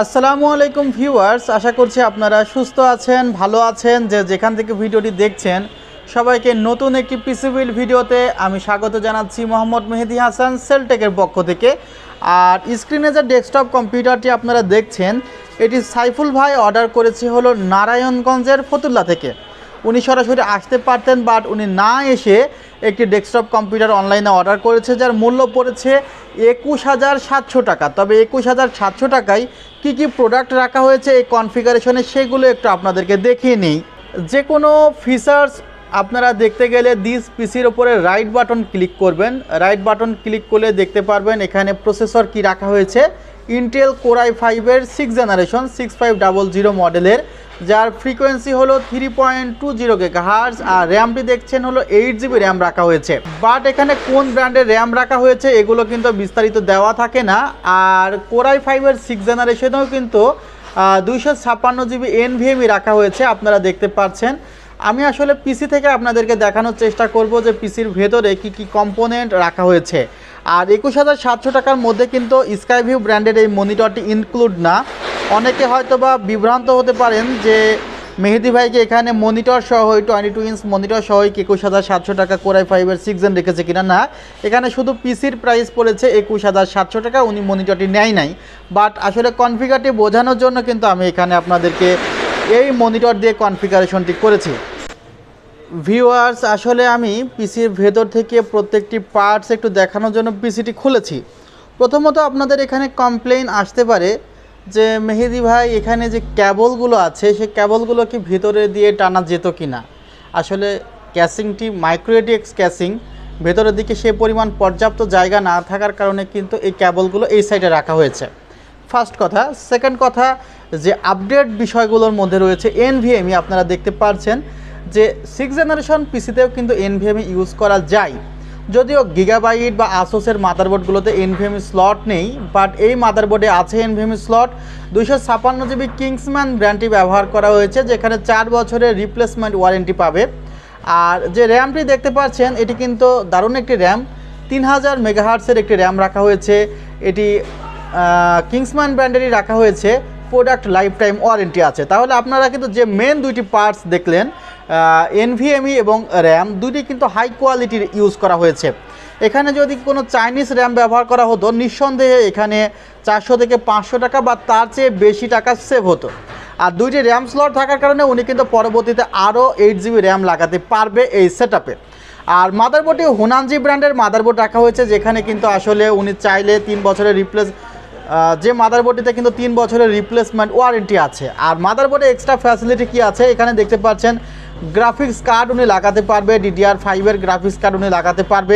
আসসালামু আলাইকুম ভিউয়ার্স, আশা করছি আপনারা সুস্থ আছেন, ভালো আছেন। যেখান থেকে ভিডিওটি দেখছেন সবাইকে নতুন একটি পিসি বিল্ড ভিডিওতে আমি স্বাগত জানাচ্ছি মোহাম্মদ মেহেদি হাসান সেলটেকের পক্ষ থেকে। আর স্ক্রিনে যে ডেস্কটপ কম্পিউটারটি আপনারা দেখছেন এটি সাইফুল ভাই অর্ডার করেছে হলো নারায়ণগঞ্জের ফতুল্লা থেকে। উনি সরাসরি আসতে পারতেন, বাট উনি না এসে একটি ডেস্কটপ কম্পিউটার অনলাইনে অর্ডার করেছে, যার মূল্য পড়েছে ২১,৭০০ টাকা। তবে ২১,৭০০ টাকায় কী কী প্রোডাক্ট রাখা হয়েছে এই কনফিগারেশনে সেগুলো একটু আপনাদেরকে দেখিয়ে নিই। যে কোনো ফিচার্স আপনারা দেখতে গেলে দিস পিসির ওপরে রাইট বাটন ক্লিক করবেন। রাইট বাটন ক্লিক করলে দেখতে পারবেন এখানে প্রসেসর কি রাখা হয়েছে, ইন্টেল কোর i5-এর 6th জেনারেশন 6500 মডেলের, যার ফ্রিকোয়েন্সি হলো 3.20 GHz। আর র্যামটি দেখছেন হলো 8GB র্যাম রাখা হয়েছে। বাট এখানে কোন ব্র্যান্ডের র্যাম রাখা হয়েছে এগুলো কিন্তু বিস্তারিত দেওয়া থাকে না। আর কোর i5-এর 6th জেনারেশনেও কিন্তু 256GB NVMe রাখা হয়েছে, আপনারা দেখতে পাচ্ছেন। আমি আসলে পিসি থেকে আপনাদেরকে দেখানোর চেষ্টা করব যে পিসির ভেতরে কি কি কম্পোনেন্ট রাখা হয়েছে। আর ২১,৭০০ টাকার মধ্যে কিন্তু স্কাইভিউ ব্র্যান্ডের এই মনিটরটি ইনক্লুড না। অনেকে হয়তো বা বিভ্রান্ত হতে পারেন যে মেহেদি ভাইকে এখানে মনিটর সহ 22 ইঞ্চ মনিটর সহ ২১,৭০০ টাকা কোর i5-এর 6th জেন রেখেছে কিনা। না, এখানে শুধু পিসির প্রাইস পড়েছে ২১,৭০০ টাকা, উনি মনিটরটি নেয় নাই। বাট আসলে কনফিগারটি বোঝানোর জন্য কিন্তু আমি এখানে আপনাদেরকে এই মনিটর দিয়ে কনফিগারেশনটি করেছি। ভিউয়ার্স, আসলে আমি পিসির ভেতর থেকে প্রত্যেকটি পার্টস একটু দেখানোর জন্য পিসিটি খুলেছি। প্রথমত আপনাদের এখানে কমপ্লেইন আসতে পারে যে মেহেদি ভাই এখানে যে ক্যাবলগুলো আছে সেই ক্যাবলগুলো কি ভিতরে দিয়ে টানা যেত কি না। আসলে ক্যাসিংটি মাইক্রোএটিএক্স ক্যাসিং, ভেতরের দিকে সে পরিমাণ পর্যাপ্ত জায়গা না থাকার কারণে কিন্তু এই ক্যাবলগুলো এই সাইডে রাখা হয়েছে, ফার্স্ট কথা। সেকেন্ড কথা, যে আপডেট বিষয়গুলোর মধ্যে রয়েছে NVMe। আপনারা দেখতে পাচ্ছেন যে 6th জেনারেশন পিসিতেও কিন্তু NVMe ইউজ করা যায়, যদিও গিগাবাইট বা আসোসের মাদারবোর্ডগুলোতে NVMe স্লট নেই, বাট এই মাদারবোর্ডে আছে NVMe স্লট। 256GB কিংসম্যান ব্র্যান্ডটি ব্যবহার করা হয়েছে, যেখানে 4 বছরের রিপ্লেসমেন্ট ওয়ারেন্টি পাবে। আর যে র্যামটি দেখতে পাচ্ছেন এটি কিন্তু দারুণ একটি র্যাম, 3000 মেগাহার্টসের একটি র্যাম রাখা হয়েছে। এটি কিংসম্যান ব্র্যান্ডেরই রাখা হয়েছে, প্রোডাক্ট লাইফ টাইম ওয়ারেন্টি আছে। তাহলে আপনারা কিন্তু যে মেন দুইটি পার্টস দেখলেন NVMe এবং র্যাম, দুটি কিন্তু হাই কোয়ালিটির ইউজ করা হয়েছে। এখানে যদি কোনো চাইনিজ র্যাম ব্যবহার করা হতো নিঃসন্দেহে এখানে 400 থেকে 500 টাকা বা তার চেয়ে বেশি টাকা সেভ হতো। আর দুইটি র্যাম স্লট থাকার কারণে উনি কিন্তু পরবর্তীতে আরও 8GB র্যাম লাগাতে পারবে এই সেটআপে। আর মাদারবোর্ডে হুনানজি ব্র্যান্ডের মাদারবোর্ড রাখা হয়েছে, যেখানে কিন্তু আসলে উনি চাইলে 3 বছরের যে মাদারবোর্ডটিতে কিন্তু 3 বছরের রিপ্লেসমেন্ট ওয়ারেন্টি আছে। আর মাদারবোর্ডে এক্সট্রা ফ্যাসিলিটি কি আছে এখানে দেখতে পাচ্ছেন, গ্রাফিক্স কার্ড উনি লাগাতে পারবে, DDR5-এর গ্রাফিক্স কার্ড উনি লাগাতে পারবে।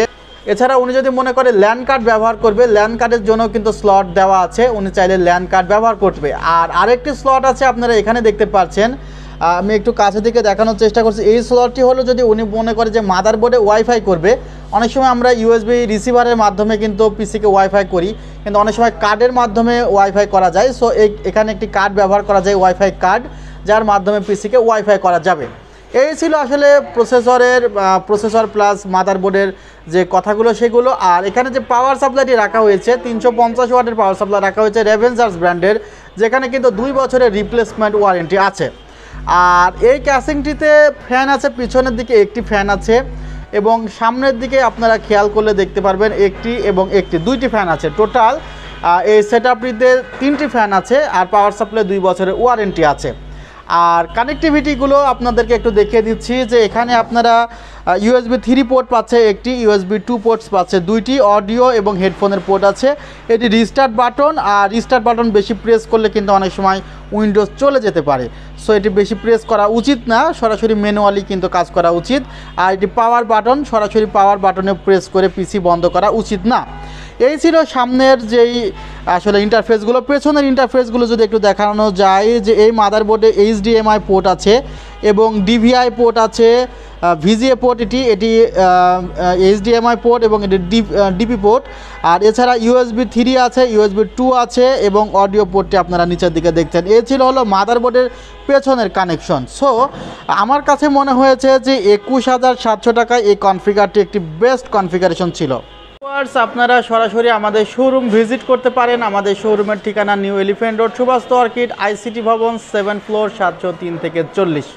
এছাড়া উনি যদি মনে করে ল্যান্ড কার্ড ব্যবহার করবে, ল্যান্ড কার্ডের জন্য কিন্তু স্লট দেওয়া আছে, উনি চাইলে ল্যান্ড কার্ড ব্যবহার করবে। আর আরেকটি স্লট আছে আপনারা এখানে দেখতে পাচ্ছেন, আমি একটু কাছে থেকে দেখানোর চেষ্টা করছি। এই স্লটটি হলো যদি উনি মনে করে যে মাদারবোর্ডে ওয়াইফাই করবে। অনেক সময় আমরা USB রিসিভারের মাধ্যমে কিন্তু পিসিকে ওয়াইফাই করি, কিন্তু অনেক সময় কার্ডের মাধ্যমে ওয়াইফাই করা যায়। সো এখানে একটি কার্ড ব্যবহার করা যায়, ওয়াইফাই কার্ড, যার মাধ্যমে পিসিকে ওয়াইফাই করা যাবে। এই ছিল আসলে প্রসেসর প্লাস মাদারবোর্ডের যে কথাগুলো সেগুলো। আর এখানে যে পাওয়ার সাপ্লাইটি রাখা হয়েছে 350 ওয়াটের পাওয়ার সাপ্লাই রাখা হয়েছে রেভেনজার্স ব্র্যান্ডের, যেখানে কিন্তু 2 বছরের রিপ্লেসমেন্ট ওয়ারেন্টি আছে। আর এই ক্যাসিংটিতে ফ্যান আছে, পিছনের দিকে একটি ফ্যান আছে এবং সামনের দিকে আপনারা খেয়াল করলে দেখতে পারবেন একটি এবং একটি, 2টি ফ্যান আছে। টোটাল এই সেটআপটিতে 3টি ফ্যান আছে আর পাওয়ার সাপ্লাই 2 বছরের ওয়ারেন্টি আছে। আর কানেক্টিভিটিগুলো আপনাদেরকে একটু দেখিয়ে দিচ্ছি যে এখানে আপনারা USB 3 পোর্ট পাচ্ছে একটি, USB 2 পোর্টস পাচ্ছে 2টি, অডিও এবং হেডফোনের পোর্ট আছে। এটি রিস্টার্ট বাটন, আর রিস্টার্ট বাটন বেশি প্রেস করলে কিন্তু অনেক সময় উইন্ডোজ চলে যেতে পারে। সো এটি বেশি প্রেস করা উচিত না, সরাসরি ম্যানুয়ালি কিন্তু কাজ করা উচিত। আর এটি পাওয়ার বাটন, সরাসরি পাওয়ার বাটনে প্রেস করে পিসি বন্ধ করা উচিত না। এই ছিল সামনের যেই আসলে ইন্টারফেসগুলো। পেছনের ইন্টারফেসগুলো যদি একটু দেখানো যায় যে এই মাদারবোর্ডে HDMI পোর্ট আছে এবং DVI পোর্ট আছে, VGA পোর্ট, এটি HDMI পোর্ট এবং এটি DP পোর্ট। আর এছাড়া USB 3 আছে, USB 2 আছে এবং অডিও পোর্টটি আপনারা নিচের দিকে দেখছেন। এই ছিল হলো মাদারবোর্ডের পেছনের কানেকশন। সো আমার কাছে মনে হয়েছে যে ২১,৭০০ টাকায় এই কনফিগারটি একটি বেস্ট কনফিগারেশন ছিল। ভিউয়ার্স, আপনারা সরাসরি আমাদের শোরুম ভিজিট করতে পারেন। আমাদের শোরুমের ঠিকানা New Elephant Road, Subastu Orchid, ICT Bhaban, 7 floor, 703 থেকে 40।